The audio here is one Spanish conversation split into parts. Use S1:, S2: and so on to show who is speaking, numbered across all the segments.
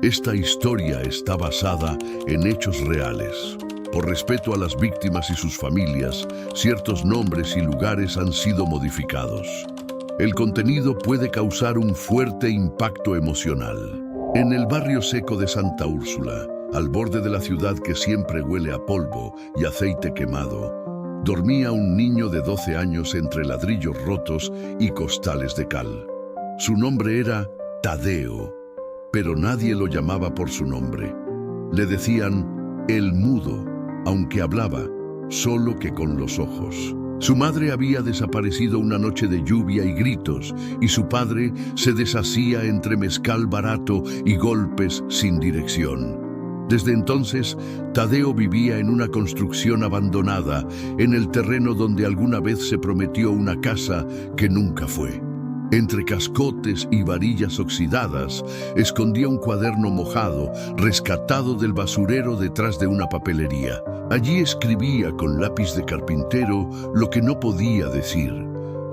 S1: Esta historia está basada en hechos reales. Por respeto a las víctimas y sus familias, ciertos nombres y lugares han sido modificados. El contenido puede causar un fuerte impacto emocional. En el barrio seco de Santa Úrsula, al borde de la ciudad que siempre huele a polvo y aceite quemado, dormía un niño de 12 años entre ladrillos rotos y costales de cal. Su nombre era Tadeo, pero nadie lo llamaba por su nombre. Le decían el mudo, aunque hablaba, solo que con los ojos. Su madre había desaparecido una noche de lluvia y gritos, y su padre se deshacía entre mezcal barato y golpes sin dirección. Desde entonces, Tadeo vivía en una construcción abandonada, en el terreno donde alguna vez se prometió una casa que nunca fue. Entre cascotes y varillas oxidadas, escondía un cuaderno mojado, rescatado del basurero detrás de una papelería. Allí escribía con lápiz de carpintero lo que no podía decir.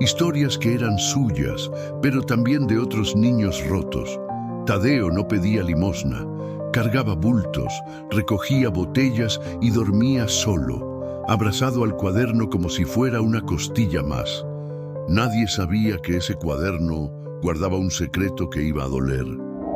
S1: Historias que eran suyas, pero también de otros niños rotos. Tadeo no pedía limosna, cargaba bultos, recogía botellas y dormía solo, abrazado al cuaderno como si fuera una costilla más. Nadie sabía que ese cuaderno guardaba un secreto que iba a doler.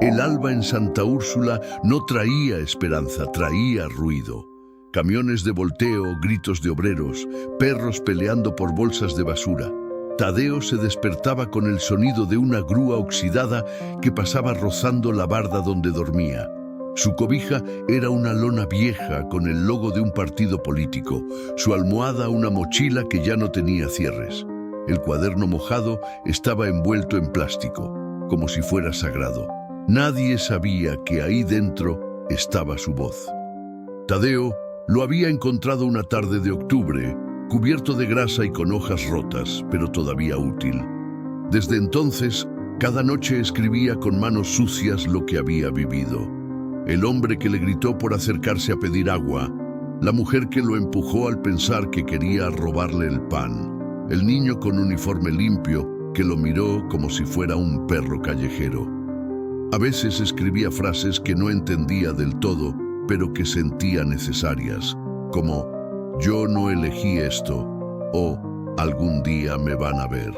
S1: El alba en Santa Úrsula no traía esperanza, traía ruido. Camiones de volteo, gritos de obreros, perros peleando por bolsas de basura. Tadeo se despertaba con el sonido de una grúa oxidada que pasaba rozando la barda donde dormía. Su cobija era una lona vieja con el logo de un partido político, su almohada una mochila que ya no tenía cierres. El cuaderno mojado estaba envuelto en plástico, como si fuera sagrado. Nadie sabía que ahí dentro estaba su voz. Tadeo lo había encontrado una tarde de octubre, cubierto de grasa y con hojas rotas, pero todavía útil. Desde entonces, cada noche escribía con manos sucias lo que había vivido. El hombre que le gritó por acercarse a pedir agua, la mujer que lo empujó al pensar que quería robarle el pan, el niño con uniforme limpio que lo miró como si fuera un perro callejero. A veces escribía frases que no entendía del todo, pero que sentía necesarias, como «yo no elegí esto» o «algún día me van a ver».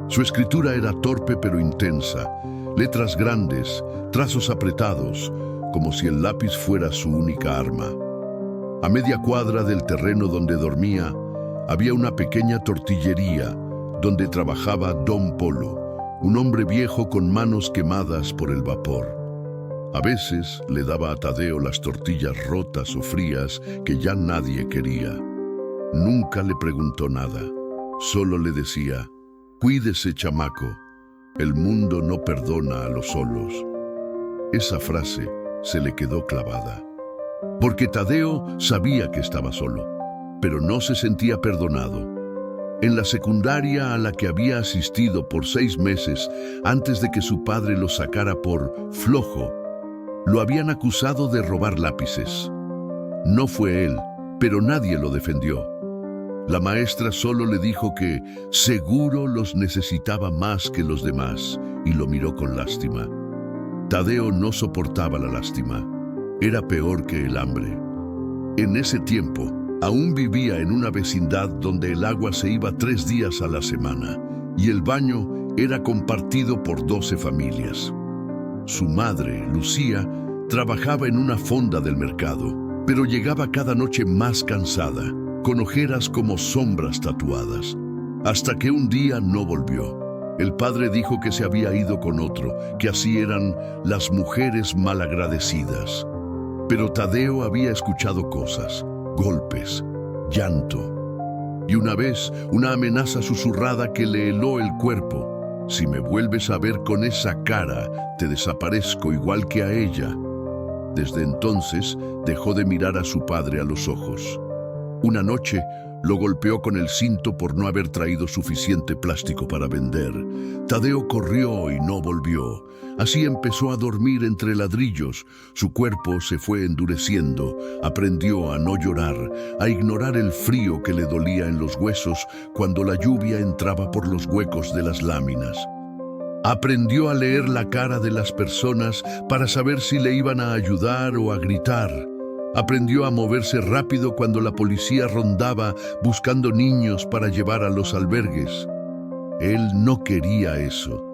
S1: Su escritura era torpe pero intensa, letras grandes, trazos apretados, como si el lápiz fuera su única arma. A media cuadra del terreno donde dormía, había una pequeña tortillería donde trabajaba Don Polo, un hombre viejo con manos quemadas por el vapor. A veces le daba a Tadeo las tortillas rotas o frías que ya nadie quería. Nunca le preguntó nada, solo le decía, «Cuídese, chamaco, el mundo no perdona a los solos». Esa frase se le quedó clavada, porque Tadeo sabía que estaba solo, pero no se sentía perdonado. En la secundaria a la que había asistido por 6 meses antes de que su padre lo sacara por flojo, lo habían acusado de robar lápices. No fue él, pero nadie lo defendió. La maestra solo le dijo que seguro los necesitaba más que los demás y lo miró con lástima. Tadeo no soportaba la lástima. Era peor que el hambre. En ese tiempo, aún vivía en una vecindad donde el agua se iba 3 días a la semana y el baño era compartido por 12 familias. Su madre, Lucía, trabajaba en una fonda del mercado, pero llegaba cada noche más cansada, con ojeras como sombras tatuadas, hasta que un día no volvió. El padre dijo que se había ido con otro, que así eran las mujeres malagradecidas. Pero Tadeo había escuchado cosas, golpes, llanto. Y una vez, una amenaza susurrada que le heló el cuerpo. «Si me vuelves a ver con esa cara, te desaparezco igual que a ella». Desde entonces, dejó de mirar a su padre a los ojos. Una noche, lo golpeó con el cinto por no haber traído suficiente plástico para vender. Tadeo corrió y no volvió. Así empezó a dormir entre ladrillos. Su cuerpo se fue endureciendo. Aprendió a no llorar, a ignorar el frío que le dolía en los huesos cuando la lluvia entraba por los huecos de las láminas. Aprendió a leer la cara de las personas para saber si le iban a ayudar o a gritar. Aprendió a moverse rápido cuando la policía rondaba buscando niños para llevar a los albergues. Él no quería eso.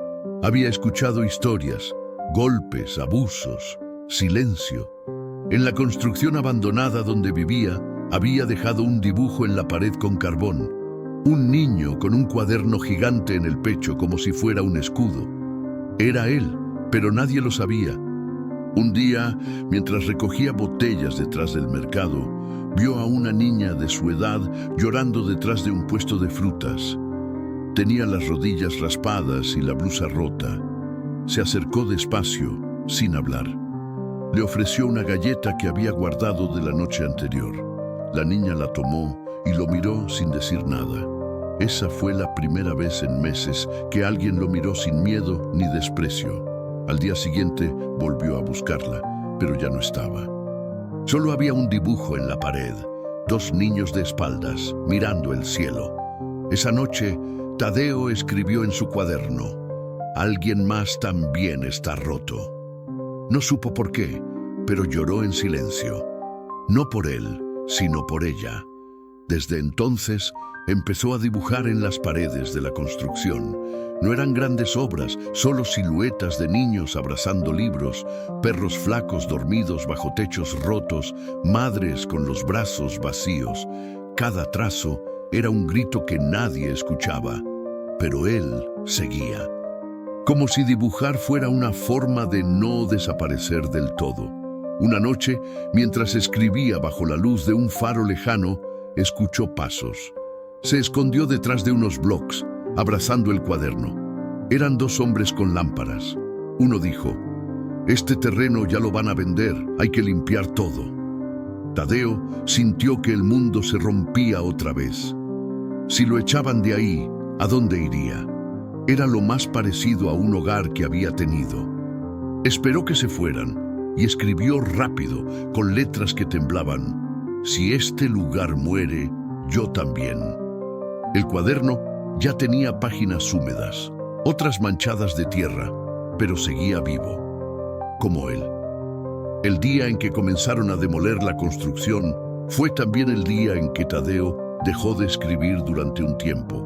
S1: Había escuchado historias, golpes, abusos, silencio. En la construcción abandonada donde vivía, había dejado un dibujo en la pared con carbón. Un niño con un cuaderno gigante en el pecho como si fuera un escudo. Era él, pero nadie lo sabía. Un día, mientras recogía botellas detrás del mercado, vio a una niña de su edad llorando detrás de un puesto de frutas. Tenía las rodillas raspadas y la blusa rota. Se acercó despacio, sin hablar. Le ofreció una galleta que había guardado de la noche anterior. La niña la tomó y lo miró sin decir nada. Esa fue la primera vez en meses que alguien lo miró sin miedo ni desprecio. Al día siguiente volvió a buscarla, pero ya no estaba. Solo había un dibujo en la pared, 2 niños de espaldas, mirando el cielo. Esa noche, Tadeo escribió en su cuaderno: «Alguien más también está roto». No supo por qué, pero lloró en silencio. No por él, sino por ella. Desde entonces, empezó a dibujar en las paredes de la construcción. No eran grandes obras, solo siluetas de niños abrazando libros, perros flacos dormidos bajo techos rotos, madres con los brazos vacíos. Cada trazo era un grito que nadie escuchaba, pero él seguía. Como si dibujar fuera una forma de no desaparecer del todo. Una noche, mientras escribía bajo la luz de un faro lejano, escuchó pasos. Se escondió detrás de unos blocks, abrazando el cuaderno. Eran 2 hombres con lámparas. Uno dijo: «Este terreno ya lo van a vender, hay que limpiar todo». Tadeo sintió que el mundo se rompía otra vez. Si lo echaban de ahí, ¿a dónde iría? Era lo más parecido a un hogar que había tenido. Esperó que se fueran y escribió rápido, con letras que temblaban: «Si este lugar muere, yo también». El cuaderno ya tenía páginas húmedas, otras manchadas de tierra, pero seguía vivo, como él. El día en que comenzaron a demoler la construcción fue también el día en que Tadeo dejó de escribir durante un tiempo.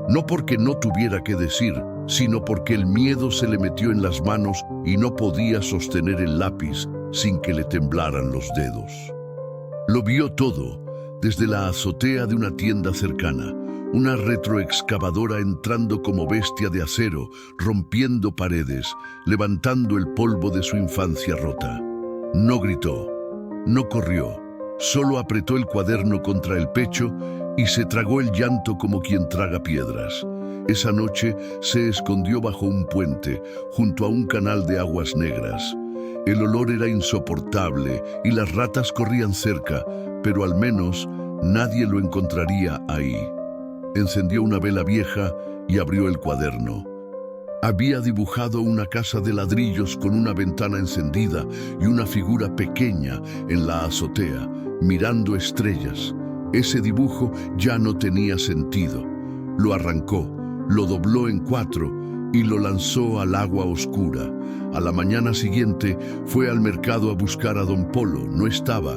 S1: No porque no tuviera que decir, sino porque el miedo se le metió en las manos y no podía sostener el lápiz sin que le temblaran los dedos. Lo vio todo, desde la azotea de una tienda cercana, una retroexcavadora entrando como bestia de acero, rompiendo paredes, levantando el polvo de su infancia rota. No gritó, no corrió, solo apretó el cuaderno contra el pecho y se tragó el llanto como quien traga piedras. Esa noche se escondió bajo un puente, junto a un canal de aguas negras. El olor era insoportable y las ratas corrían cerca, pero al menos nadie lo encontraría ahí. Encendió una vela vieja y abrió el cuaderno. Había dibujado una casa de ladrillos con una ventana encendida y una figura pequeña en la azotea, mirando estrellas. Ese dibujo ya no tenía sentido. Lo arrancó, lo dobló en 4 y lo lanzó al agua oscura. A la mañana siguiente fue al mercado a buscar a don Polo. No estaba.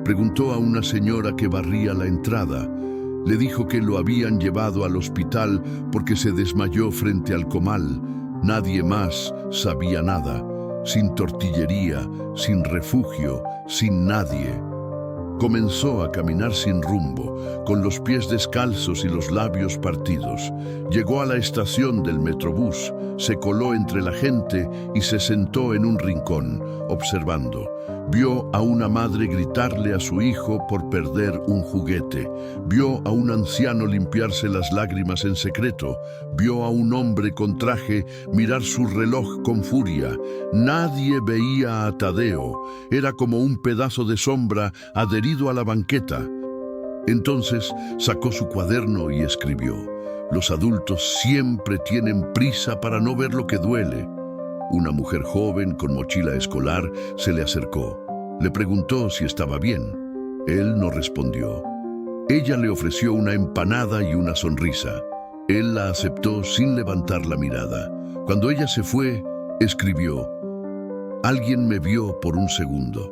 S1: Preguntó a una señora que barría la entrada. Le dijo que lo habían llevado al hospital porque se desmayó frente al comal. Nadie más sabía nada. Sin tortillería, sin refugio, sin nadie. Comenzó a caminar sin rumbo, con los pies descalzos y los labios partidos. Llegó a la estación del Metrobús, se coló entre la gente y se sentó en un rincón, observando. Vio a una madre gritarle a su hijo por perder un juguete. Vio a un anciano limpiarse las lágrimas en secreto. Vio a un hombre con traje mirar su reloj con furia. Nadie veía a Tadeo. Era como un pedazo de sombra adherido a la banqueta. Entonces sacó su cuaderno y escribió: «Los adultos siempre tienen prisa para no ver lo que duele». Una mujer joven con mochila escolar se le acercó. Le preguntó si estaba bien. Él no respondió. Ella le ofreció una empanada y una sonrisa. Él la aceptó sin levantar la mirada. Cuando ella se fue, escribió: «Alguien me vio por un segundo».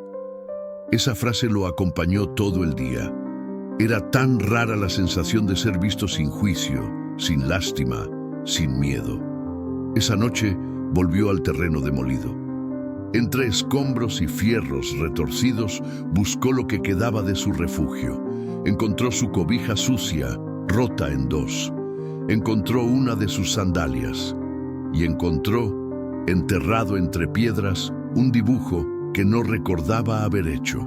S1: Esa frase lo acompañó todo el día. Era tan rara la sensación de ser visto sin juicio, sin lástima, sin miedo. Esa noche volvió al terreno demolido. Entre escombros y fierros retorcidos, buscó lo que quedaba de su refugio. Encontró su cobija sucia, rota en dos. Encontró una de sus sandalias. Y encontró, enterrado entre piedras, un dibujo que no recordaba haber hecho.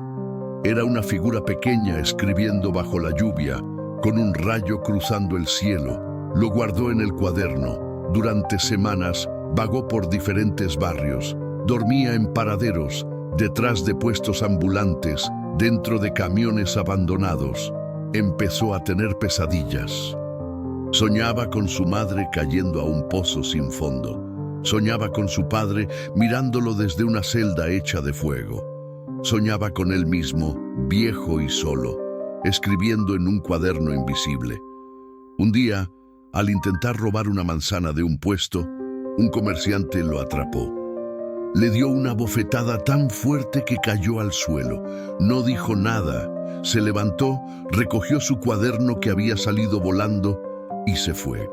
S1: Era una figura pequeña escribiendo bajo la lluvia, con un rayo cruzando el cielo. Lo guardó en el cuaderno. Durante semanas vagó por diferentes barrios. Dormía en paraderos, detrás de puestos ambulantes, dentro de camiones abandonados. Empezó a tener pesadillas. Soñaba con su madre cayendo a un pozo sin fondo. Soñaba con su padre mirándolo desde una celda hecha de fuego. Soñaba con él mismo, viejo y solo, escribiendo en un cuaderno invisible. Un día, al intentar robar una manzana de un puesto, un comerciante lo atrapó. Le dio una bofetada tan fuerte que cayó al suelo. No dijo nada. Se levantó, recogió su cuaderno que había salido volando y se fue.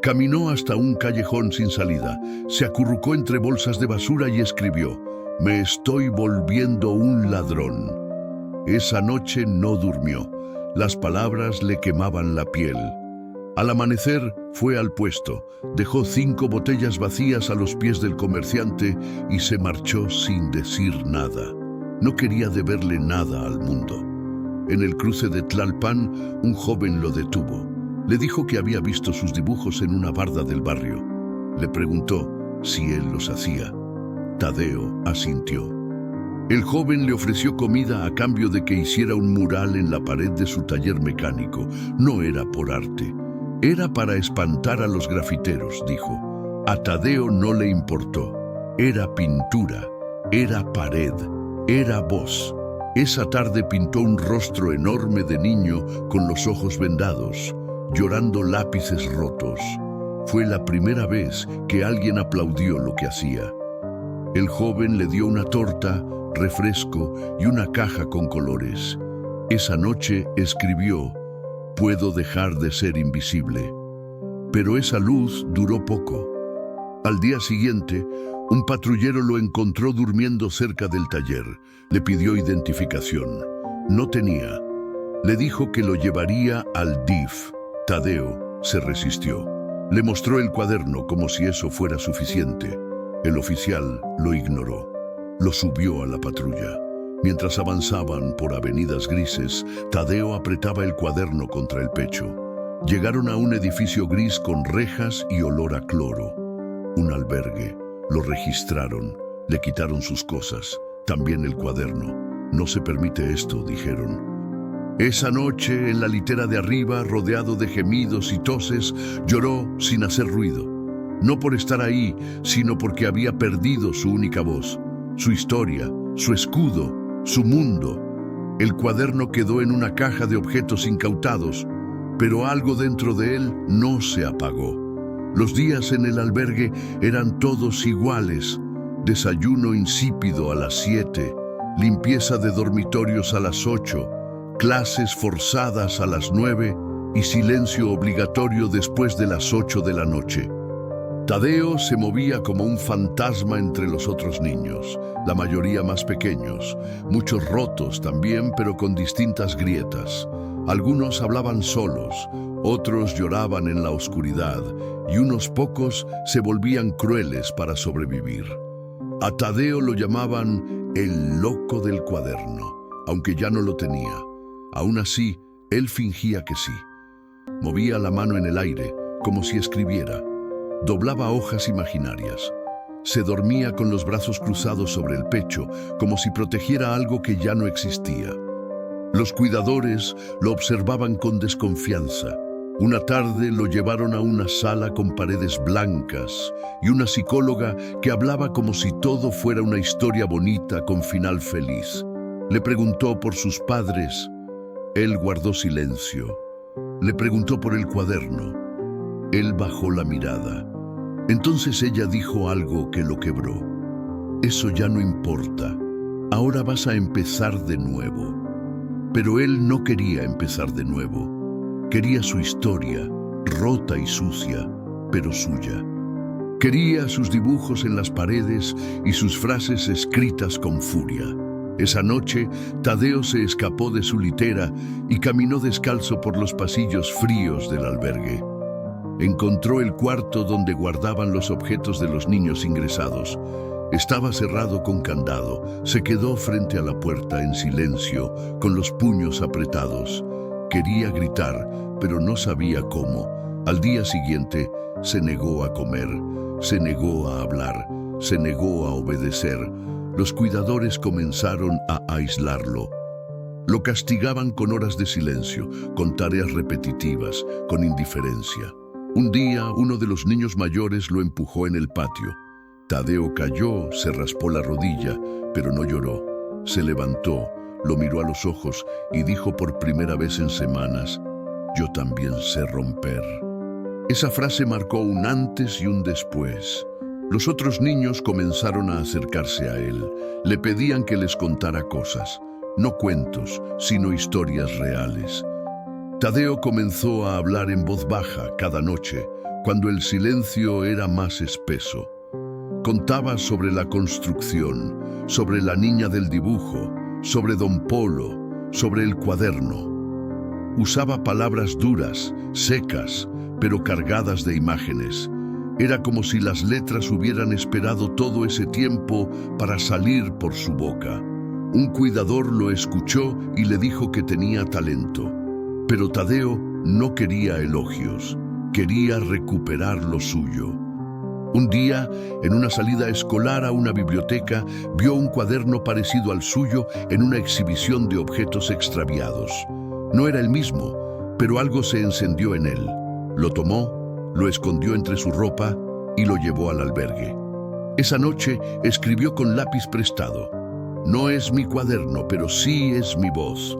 S1: Caminó hasta un callejón sin salida. Se acurrucó entre bolsas de basura y escribió: «Me estoy volviendo un ladrón». Esa noche no durmió. Las palabras le quemaban la piel. Al amanecer fue al puesto, dejó 5 botellas vacías a los pies del comerciante y se marchó sin decir nada. No quería deberle nada al mundo. En el cruce de Tlalpan, un joven lo detuvo. Le dijo que había visto sus dibujos en una barda del barrio. Le preguntó si él los hacía. Tadeo asintió. El joven le ofreció comida a cambio de que hiciera un mural en la pared de su taller mecánico. No era por arte. Era para espantar a los grafiteros, dijo. A Tadeo no le importó. Era pintura, era pared, era voz. Esa tarde pintó un rostro enorme de niño con los ojos vendados, llorando lápices rotos. Fue la primera vez que alguien aplaudió lo que hacía. El joven le dio una torta, refresco y una caja con colores. Esa noche escribió: «Puedo dejar de ser invisible». Pero esa luz duró poco. Al día siguiente, un patrullero lo encontró durmiendo cerca del taller. Le pidió identificación. No tenía. Le dijo que lo llevaría al DIF. Tadeo se resistió. Le mostró el cuaderno como si eso fuera suficiente. El oficial lo ignoró. Lo subió a la patrulla. Mientras avanzaban por avenidas grises, Tadeo apretaba el cuaderno contra el pecho. Llegaron a un edificio gris con rejas y olor a cloro. Un albergue. Lo registraron. Le quitaron sus cosas, también el cuaderno. «No se permite esto», dijeron. Esa noche, en la litera de arriba, rodeado de gemidos y toses, lloró sin hacer ruido. No por estar ahí, sino porque había perdido su única voz, su historia, su escudo, su mundo. El cuaderno quedó en una caja de objetos incautados, pero algo dentro de él no se apagó. Los días en el albergue eran todos iguales. Desayuno insípido a las 7, limpieza de dormitorios a las 8, clases forzadas a las 9 y silencio obligatorio después de las 8 de la noche. Tadeo se movía como un fantasma entre los otros niños, la mayoría más pequeños, muchos rotos también, pero con distintas grietas. Algunos hablaban solos, otros lloraban en la oscuridad y unos pocos se volvían crueles para sobrevivir. A Tadeo lo llamaban el loco del cuaderno, aunque ya no lo tenía. Aún así, él fingía que sí. Movía la mano en el aire, como si escribiera. Doblaba hojas imaginarias. Se dormía con los brazos cruzados sobre el pecho, como si protegiera algo que ya no existía. Los cuidadores lo observaban con desconfianza. Una tarde lo llevaron a una sala con paredes blancas y una psicóloga que hablaba como si todo fuera una historia bonita con final feliz. Le preguntó por sus padres. Él guardó silencio. Le preguntó por el cuaderno. Él bajó la mirada. Entonces ella dijo algo que lo quebró. Eso ya no importa. Ahora vas a empezar de nuevo. Pero él no quería empezar de nuevo. Quería su historia, rota y sucia, pero suya. Quería sus dibujos en las paredes y sus frases escritas con furia. Esa noche, Tadeo se escapó de su litera y caminó descalzo por los pasillos fríos del albergue. Encontró el cuarto donde guardaban los objetos de los niños ingresados. Estaba cerrado con candado. Se quedó frente a la puerta en silencio, con los puños apretados. Quería gritar, pero no sabía cómo. Al día siguiente, se negó a comer, se negó a hablar, se negó a obedecer. Los cuidadores comenzaron a aislarlo. Lo castigaban con horas de silencio, con tareas repetitivas, con indiferencia. Un día, uno de los niños mayores lo empujó en el patio. Tadeo cayó, se raspó la rodilla, pero no lloró. Se levantó, lo miró a los ojos y dijo por primera vez en semanas: «Yo también sé romper». Esa frase marcó un antes y un después. Los otros niños comenzaron a acercarse a él. Le pedían que les contara cosas, no cuentos, sino historias reales. Tadeo comenzó a hablar en voz baja cada noche, cuando el silencio era más espeso. Contaba sobre la construcción, sobre la niña del dibujo, sobre Don Polo, sobre el cuaderno. Usaba palabras duras, secas, pero cargadas de imágenes. Era como si las letras hubieran esperado todo ese tiempo para salir por su boca. Un cuidador lo escuchó y le dijo que tenía talento. Pero Tadeo no quería elogios, quería recuperar lo suyo. Un día, en una salida escolar a una biblioteca, vio un cuaderno parecido al suyo en una exhibición de objetos extraviados. No era el mismo, pero algo se encendió en él. Lo tomó, lo escondió entre su ropa y lo llevó al albergue. Esa noche escribió con lápiz prestado: «No es mi cuaderno, pero sí es mi voz».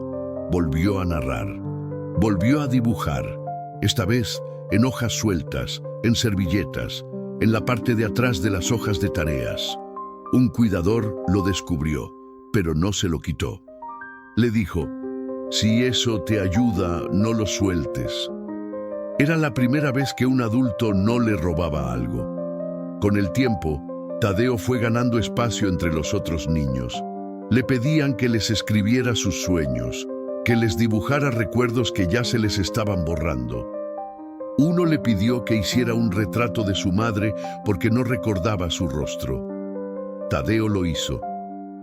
S1: Volvió a narrar. Volvió a dibujar, esta vez en hojas sueltas, en servilletas, en la parte de atrás de las hojas de tareas. Un cuidador lo descubrió, pero no se lo quitó. Le dijo: «Si eso te ayuda, no lo sueltes». Era la primera vez que un adulto no le robaba algo. Con el tiempo, Tadeo fue ganando espacio entre los otros niños. Le pedían que les escribiera sus sueños, que les dibujara recuerdos que ya se les estaban borrando. Uno le pidió que hiciera un retrato de su madre porque no recordaba su rostro. Tadeo lo hizo,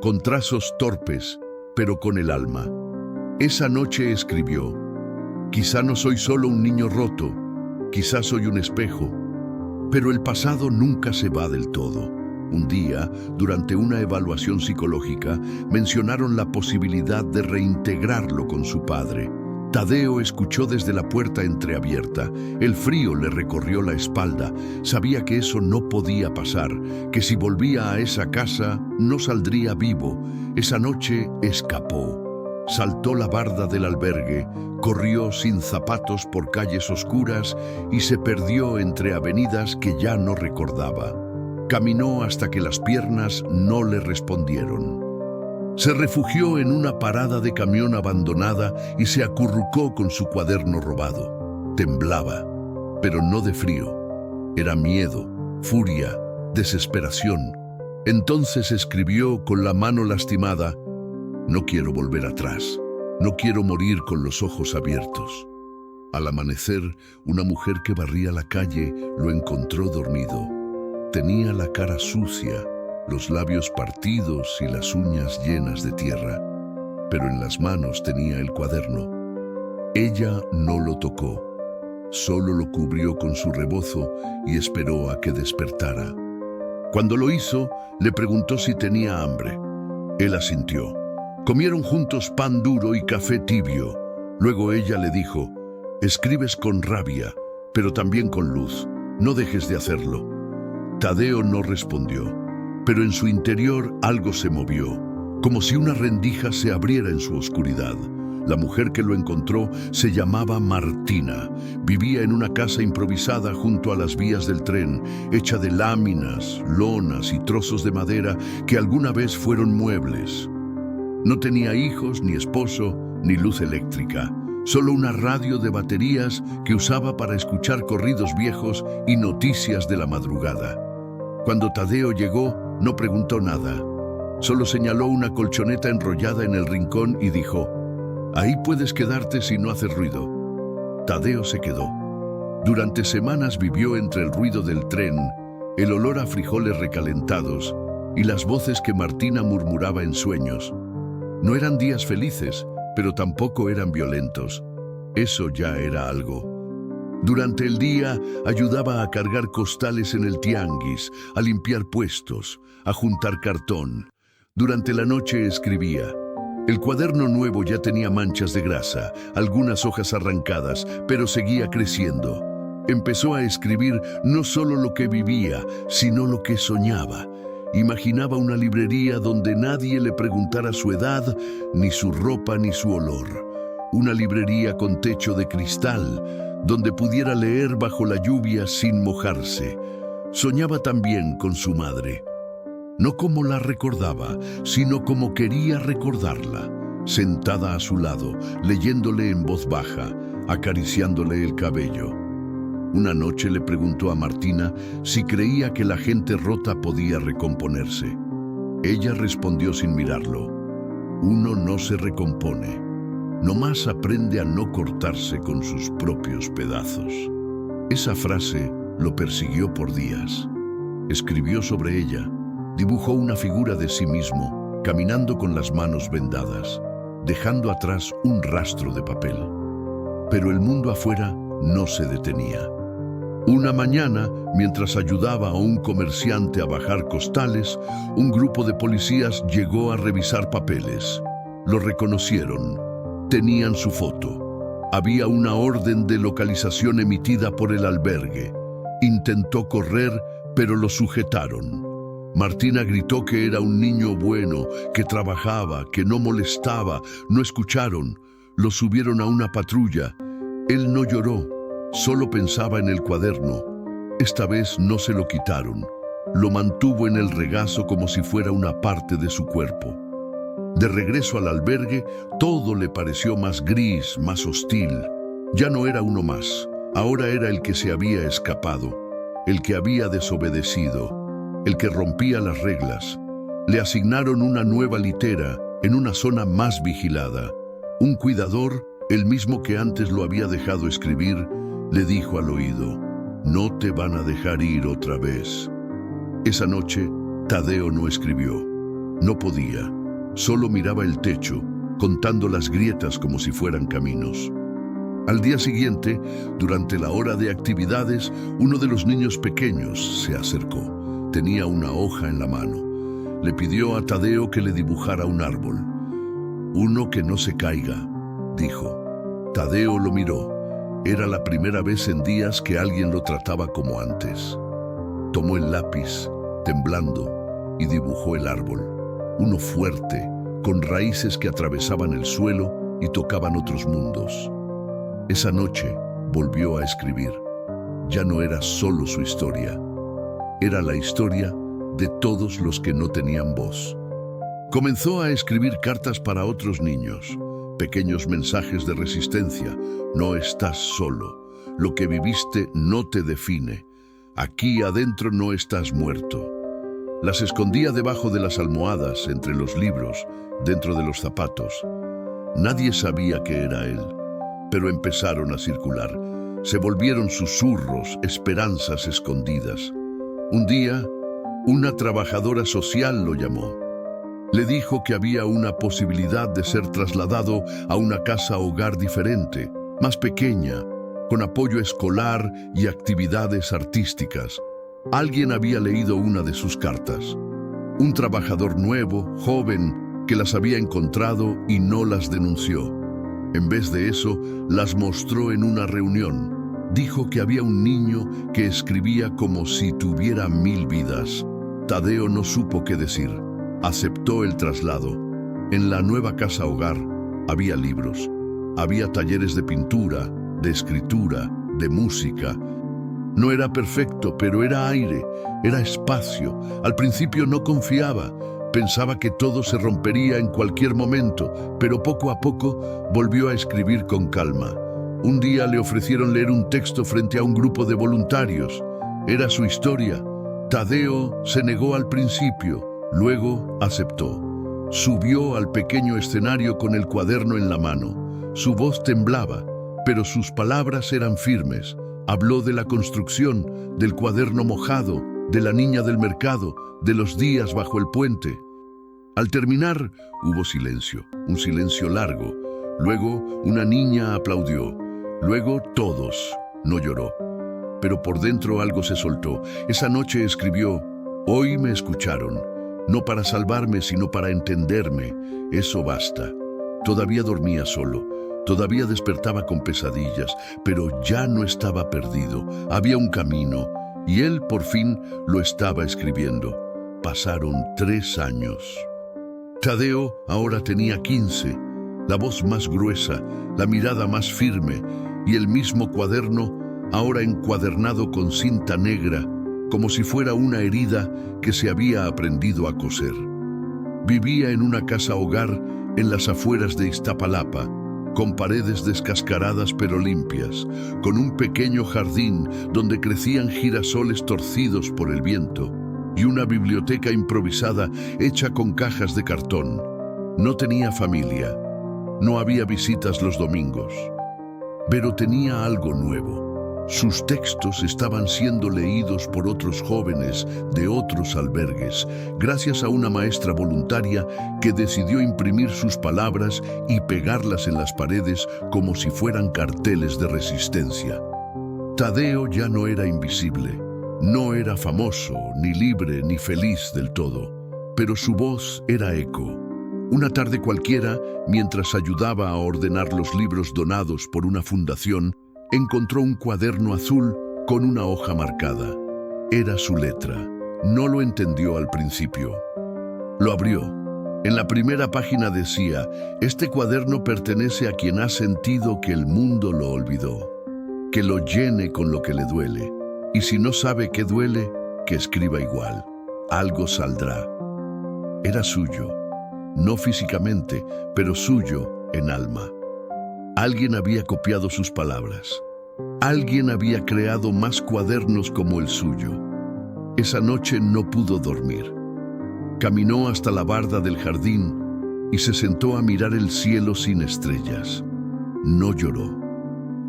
S1: con trazos torpes, pero con el alma. Esa noche escribió: «Quizá no soy solo un niño roto, quizá soy un espejo, pero el pasado nunca se va del todo». Un día, durante una evaluación psicológica, mencionaron la posibilidad de reintegrarlo con su padre. Tadeo escuchó desde la puerta entreabierta. El frío le recorrió la espalda. Sabía que eso no podía pasar, que si volvía a esa casa no saldría vivo. Esa noche escapó. Saltó la barda del albergue, corrió sin zapatos por calles oscuras y se perdió entre avenidas que ya no recordaba. Caminó hasta que las piernas no le respondieron. Se refugió en una parada de camión abandonada y se acurrucó con su cuaderno robado. Temblaba, pero no de frío. Era miedo, furia, desesperación. Entonces escribió con la mano lastimada: «No quiero volver atrás. No quiero morir con los ojos abiertos». Al amanecer, una mujer que barría la calle lo encontró dormido. Tenía la cara sucia, los labios partidos y las uñas llenas de tierra, pero en las manos tenía el cuaderno. Ella no lo tocó, solo lo cubrió con su rebozo y esperó a que despertara. Cuando lo hizo, le preguntó si tenía hambre. Él asintió. Comieron juntos pan duro y café tibio. Luego ella le dijo: «Escribes con rabia, pero también con luz. No dejes de hacerlo». Tadeo no respondió, pero en su interior algo se movió, como si una rendija se abriera en su oscuridad. La mujer que lo encontró se llamaba Martina. Vivía en una casa improvisada junto a las vías del tren, hecha de láminas, lonas y trozos de madera que alguna vez fueron muebles. No tenía hijos, ni esposo, ni luz eléctrica. Solo una radio de baterías que usaba para escuchar corridos viejos y noticias de la madrugada. Cuando Tadeo llegó, no preguntó nada. Solo señaló una colchoneta enrollada en el rincón y dijo: «Ahí puedes quedarte si no haces ruido». Tadeo se quedó. Durante semanas vivió entre el ruido del tren, el olor a frijoles recalentados y las voces que Martina murmuraba en sueños. No eran días felices, pero tampoco eran violentos. Eso ya era algo. Durante el día ayudaba a cargar costales en el tianguis, a limpiar puestos, a juntar cartón. Durante la noche escribía. El cuaderno nuevo ya tenía manchas de grasa, algunas hojas arrancadas, pero seguía creciendo. Empezó a escribir no solo lo que vivía, sino lo que soñaba. Imaginaba una librería donde nadie le preguntara su edad, ni su ropa, ni su olor. Una librería con techo de cristal, donde pudiera leer bajo la lluvia sin mojarse. Soñaba también con su madre. No como la recordaba, sino como quería recordarla, sentada a su lado, leyéndole en voz baja, acariciándole el cabello. Una noche le preguntó a Martina si creía que la gente rota podía recomponerse. Ella respondió sin mirarlo: «Uno no se recompone, nomás aprende a no cortarse con sus propios pedazos». Esa frase lo persiguió por días. Escribió sobre ella, dibujó una figura de sí mismo, caminando con las manos vendadas, dejando atrás un rastro de papel. Pero el mundo afuera no se detenía. Una mañana, mientras ayudaba a un comerciante a bajar costales, un grupo de policías llegó a revisar papeles. Lo reconocieron. Tenían su foto. Había una orden de localización emitida por el albergue. Intentó correr, pero lo sujetaron. Martina gritó que era un niño bueno, que trabajaba, que no molestaba. No escucharon. Lo subieron a una patrulla. Él no lloró. Solo pensaba en el cuaderno. Esta vez no se lo quitaron. Lo mantuvo en el regazo como si fuera una parte de su cuerpo. De regreso al albergue, todo le pareció más gris, más hostil. Ya no era uno más. Ahora era el que se había escapado, el que había desobedecido, el que rompía las reglas. Le asignaron una nueva litera en una zona más vigilada. Un cuidador, el mismo que antes lo había dejado escribir, le dijo al oído: «No te van a dejar ir otra vez». Esa noche, Tadeo no escribió. No podía. Solo miraba el techo, contando las grietas como si fueran caminos. Al día siguiente, durante la hora de actividades, uno de los niños pequeños se acercó. Tenía una hoja en la mano. Le pidió a Tadeo que le dibujara un árbol. «Uno que no se caiga», dijo. Tadeo lo miró. Era la primera vez en días que alguien lo trataba como antes. Tomó el lápiz, temblando, y dibujó el árbol. Uno fuerte, con raíces que atravesaban el suelo y tocaban otros mundos. Esa noche volvió a escribir. Ya no era solo su historia. Era la historia de todos los que no tenían voz. Comenzó a escribir cartas para otros niños. Pequeños mensajes de resistencia. No estás solo. Lo que viviste no te define. Aquí adentro no estás muerto. Las escondía debajo de las almohadas, entre los libros, dentro de los zapatos. Nadie sabía que era él, pero empezaron a circular. Se volvieron susurros, esperanzas escondidas. Un día, una trabajadora social lo llamó. Le dijo que había una posibilidad de ser trasladado a una casa-hogar diferente, más pequeña, con apoyo escolar y actividades artísticas. Alguien había leído una de sus cartas. Un trabajador nuevo, joven, que las había encontrado y no las denunció. En vez de eso, las mostró en una reunión. Dijo que había un niño que escribía como si tuviera 1000 vidas. Tadeo no supo qué decir. Aceptó el traslado. En la nueva casa hogar había libros, Había talleres de pintura, de escritura, de música. No era perfecto, pero era aire, era espacio. Al principio no confiaba. Pensaba que todo se rompería en cualquier momento, pero poco a poco volvió a escribir con calma. Un día le ofrecieron leer un texto frente a un grupo de voluntarios. Era su historia. Tadeo se negó al principio, luego aceptó. Subió al pequeño escenario con el cuaderno en la mano. Su voz temblaba, pero sus palabras eran firmes. Habló de la construcción, del cuaderno mojado, de la niña del mercado, de los días bajo el puente. Al terminar, hubo silencio, un silencio largo. Luego, una niña aplaudió. Luego, todos. No lloró. Pero por dentro algo se soltó. Esa noche escribió: «Hoy me escucharon, no para salvarme, sino para entenderme. Eso basta». Todavía dormía solo. Todavía despertaba con pesadillas, pero ya no estaba perdido. Había un camino, y él por fin lo estaba escribiendo. Pasaron 3 años. Tadeo ahora tenía 15, la voz más gruesa, la mirada más firme, y el mismo cuaderno, ahora encuadernado con cinta negra, como si fuera una herida que se había aprendido a coser. Vivía en una casa hogar en las afueras de Iztapalapa, con paredes descascaradas pero limpias, con un pequeño jardín donde crecían girasoles torcidos por el viento y una biblioteca improvisada hecha con cajas de cartón. No tenía familia, no había visitas los domingos, pero tenía algo nuevo. Sus textos estaban siendo leídos por otros jóvenes de otros albergues, gracias a una maestra voluntaria que decidió imprimir sus palabras y pegarlas en las paredes como si fueran carteles de resistencia. Tadeo ya no era invisible, no era famoso, ni libre, ni feliz del todo, pero su voz era eco. Una tarde cualquiera, mientras ayudaba a ordenar los libros donados por una fundación, encontró un cuaderno azul con una hoja marcada. Era su letra. No lo entendió al principio. Lo abrió. En la primera página decía: «Este cuaderno pertenece a quien ha sentido que el mundo lo olvidó. Que lo llene con lo que le duele. Y si no sabe qué duele, que escriba igual. Algo saldrá». Era suyo. No físicamente, pero suyo en alma. Alguien había copiado sus palabras. Alguien había creado más cuadernos como el suyo. Esa noche no pudo dormir. Caminó hasta la barda del jardín y se sentó a mirar el cielo sin estrellas. No lloró,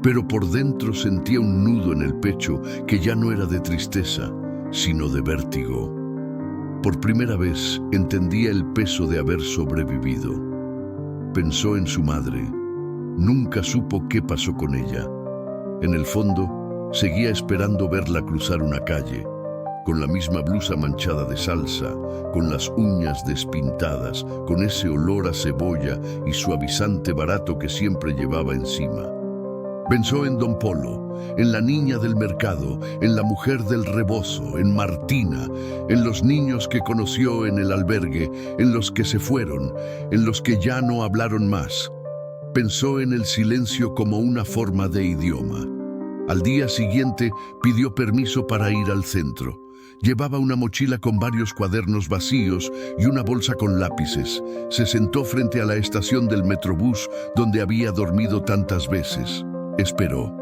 S1: pero por dentro sentía un nudo en el pecho que ya no era de tristeza, sino de vértigo. Por primera vez entendía el peso de haber sobrevivido. Pensó en su madre. Nunca supo qué pasó con ella. En el fondo, seguía esperando verla cruzar una calle, con la misma blusa manchada de salsa, con las uñas despintadas, con ese olor a cebolla y suavizante barato que siempre llevaba encima. Pensó en Don Polo, en la niña del mercado, en la mujer del rebozo, en Martina, en los niños que conoció en el albergue, en los que se fueron, en los que ya no hablaron más. Pensó en el silencio como una forma de idioma. Al día siguiente pidió permiso para ir al centro. Llevaba una mochila con varios cuadernos vacíos y una bolsa con lápices. Se sentó frente a la estación del Metrobús donde había dormido tantas veces. Esperó.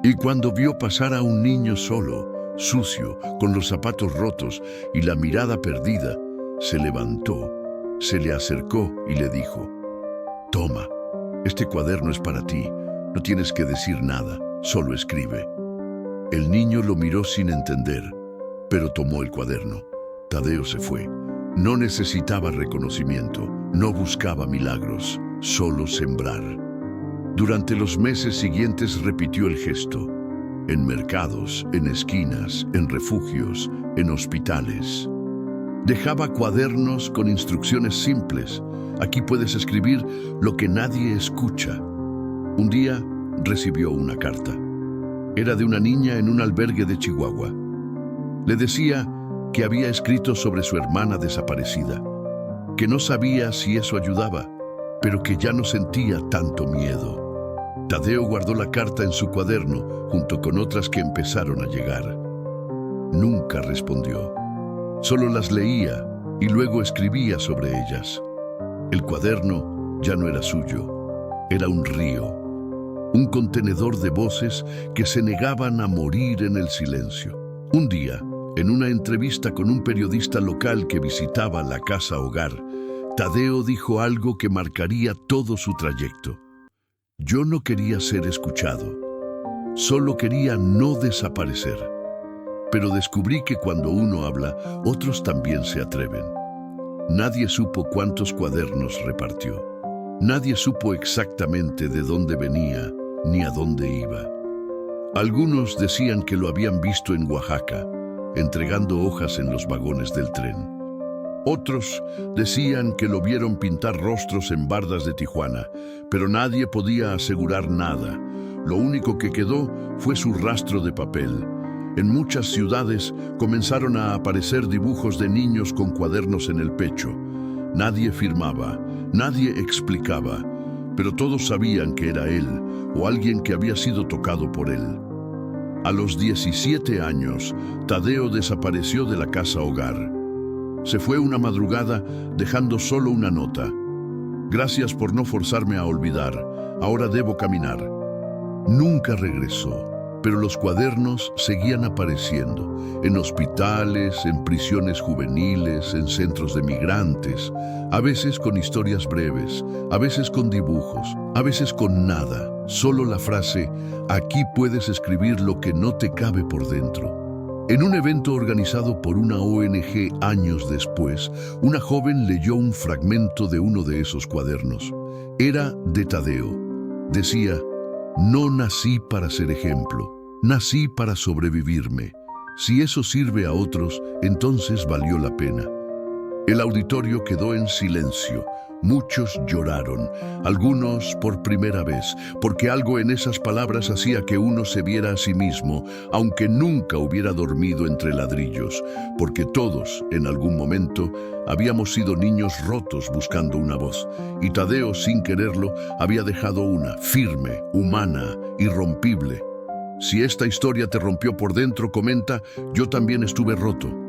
S1: Y cuando vio pasar a un niño solo, sucio, con los zapatos rotos y la mirada perdida, se levantó, se le acercó y le dijo: «Toma. Este cuaderno es para ti, no tienes que decir nada, solo escribe». El niño lo miró sin entender, pero tomó el cuaderno. Tadeo se fue. No necesitaba reconocimiento, no buscaba milagros, solo sembrar. Durante los meses siguientes repitió el gesto. En mercados, en esquinas, en refugios, en hospitales. Dejaba cuadernos con instrucciones simples. Aquí puedes escribir lo que nadie escucha. Un día recibió una carta. Era de una niña en un albergue de Chihuahua. Le decía que había escrito sobre su hermana desaparecida, que no sabía si eso ayudaba, pero que ya no sentía tanto miedo. Tadeo guardó la carta en su cuaderno junto con otras que empezaron a llegar. Nunca respondió. Solo las leía y luego escribía sobre ellas. El cuaderno ya no era suyo, era un río, un contenedor de voces que se negaban a morir en el silencio. Un día, en una entrevista con un periodista local que visitaba la casa hogar, Tadeo dijo algo que marcaría todo su trayecto. Yo no quería ser escuchado, solo quería no desaparecer. Pero descubrí que cuando uno habla, otros también se atreven. Nadie supo cuántos cuadernos repartió. Nadie supo exactamente de dónde venía ni a dónde iba. Algunos decían que lo habían visto en Oaxaca, entregando hojas en los vagones del tren. Otros decían que lo vieron pintar rostros en bardas de Tijuana, pero nadie podía asegurar nada. Lo único que quedó fue su rastro de papel. En muchas ciudades comenzaron a aparecer dibujos de niños con cuadernos en el pecho. Nadie firmaba, nadie explicaba, pero todos sabían que era él o alguien que había sido tocado por él. A los 17 años, Tadeo desapareció de la casa hogar. Se fue una madrugada dejando solo una nota. Gracias por no forzarme a olvidar, ahora debo caminar. Nunca regresó. Pero los cuadernos seguían apareciendo, en hospitales, en prisiones juveniles, en centros de migrantes, a veces con historias breves, a veces con dibujos, a veces con nada, solo la frase, aquí puedes escribir lo que no te cabe por dentro. En un evento organizado por una ONG años después, una joven leyó un fragmento de uno de esos cuadernos. Era de Tadeo. Decía, no nací para ser ejemplo, nací para sobrevivirme. Si eso sirve a otros, entonces valió la pena. El auditorio quedó en silencio. Muchos lloraron, algunos por primera vez, porque algo en esas palabras hacía que uno se viera a sí mismo, aunque nunca hubiera dormido entre ladrillos, porque todos, en algún momento, habíamos sido niños rotos buscando una voz, y Tadeo, sin quererlo, había dejado una, firme, humana, irrompible. Si esta historia te rompió por dentro, comenta, yo también estuve roto.